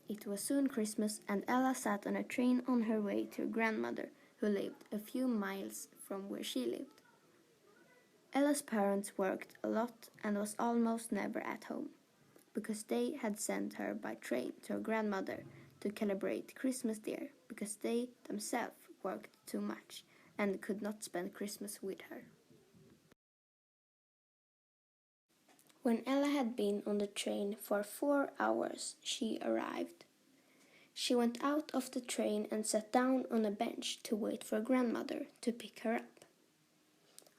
It was soon Christmas, and Ella sat on a train on her way to her grandmother, who lived a few miles from where she lived. Ella's parents worked a lot and was almost never at home, because they had sent her by train to her grandmother to celebrate Christmas there, because they themselves worked too much and could not spend Christmas with her. When Ella had been on the train for 4 hours, she arrived. She went out of the train and sat down on a bench to wait for grandmother to pick her up.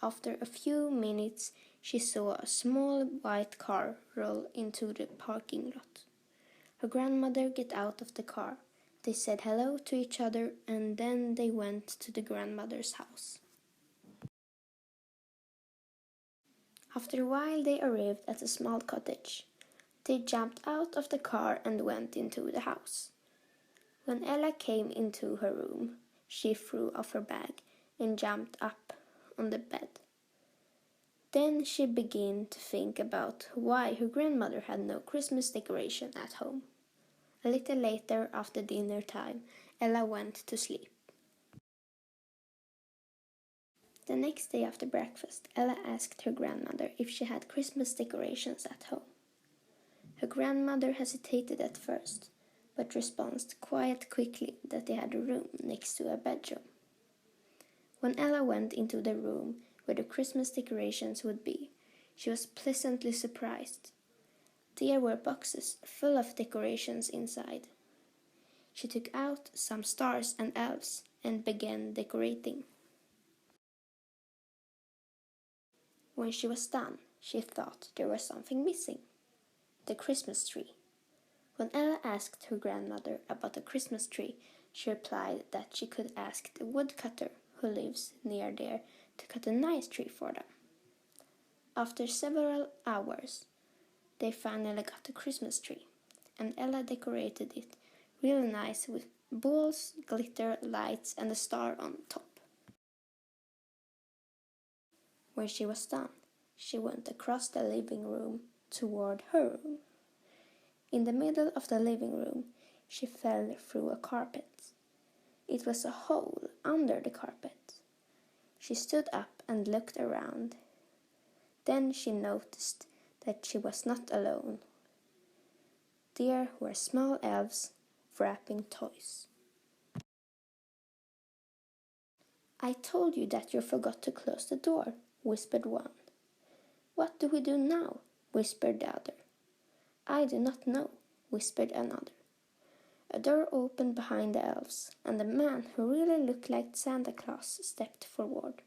After a few minutes, she saw a small white car roll into the parking lot. Her grandmother got out of the car. They said hello to each other, and then they went to the grandmother's house. After a while, they arrived at a small cottage. They jumped out of the car and went into the house. When Ella came into her room, she threw off her bag and jumped up on the bed. Then she began to think about why her grandmother had no Christmas decoration at home. A little later, after dinner time, Ella went to sleep. The next day after breakfast, Ella asked her grandmother if she had Christmas decorations at home. Her grandmother hesitated at first, but responded quite quickly that they had a room next to a bedroom. When Ella went into the room where the Christmas decorations would be, she was pleasantly surprised. There were boxes full of decorations inside. She took out some stars and elves and began decorating. When she was done, she thought there was something missing: the Christmas tree. When Ella asked her grandmother about the Christmas tree, she replied that she could ask the woodcutter who lives near there to cut a nice tree for them. After several hours, they finally got the Christmas tree, and Ella decorated it really nice with balls, glitter, lights, and a star on top. When she was done, she went across the living room toward her room. In the middle of the living room, she fell through a carpet. It was a hole under the carpet. She stood up and looked around. Then she noticed that she was not alone. There were small elves wrapping toys. "I told you that you forgot to close the door," whispered one. "What do we do now?" whispered the other. "I do not know," whispered another. A door opened behind the elves, and a man who really looked like Santa Claus stepped forward.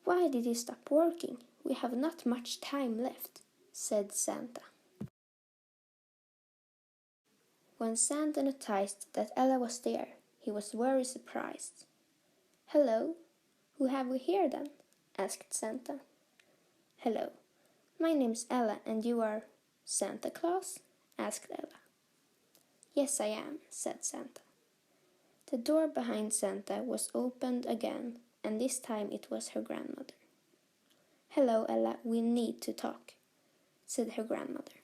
"Why did you stop working? We have not much time left," said Santa. When Santa noticed that Ella was there, he was very surprised. "Hello, who have we here then?" asked Santa. "Hello, my name's Ella, and you are Santa Claus?" asked Ella. "Yes, I am," said Santa. The door behind Santa was opened again, and this time it was her grandmother. "Hello, Ella, we need to talk," said her grandmother.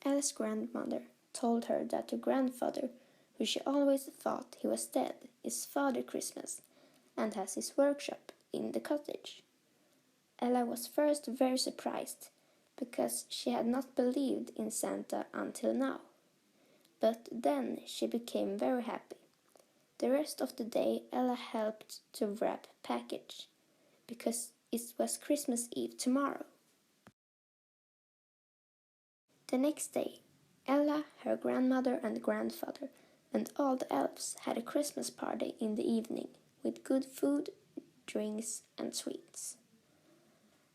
Ella's grandmother told her that her grandfather, who she always thought he was dead, is Father Christmas and has his workshop in the cottage. Ella was first very surprised, because she had not believed in Santa until now. But then she became very happy. The rest of the day Ella helped to wrap package, because it was Christmas Eve tomorrow. The next day, Ella, her grandmother and grandfather, and all the elves had a Christmas party in the evening with good food, drinks, and sweets.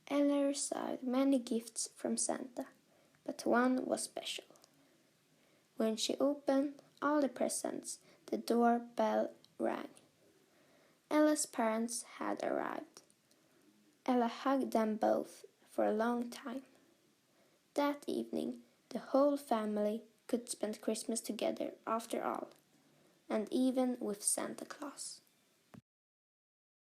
Ella received many gifts from Santa, but one was special. When she opened all the presents, the doorbell rang. Ella's parents had arrived. Ella hugged them both for a long time. That evening, the whole family could spend Christmas together after all, and even with Santa Claus.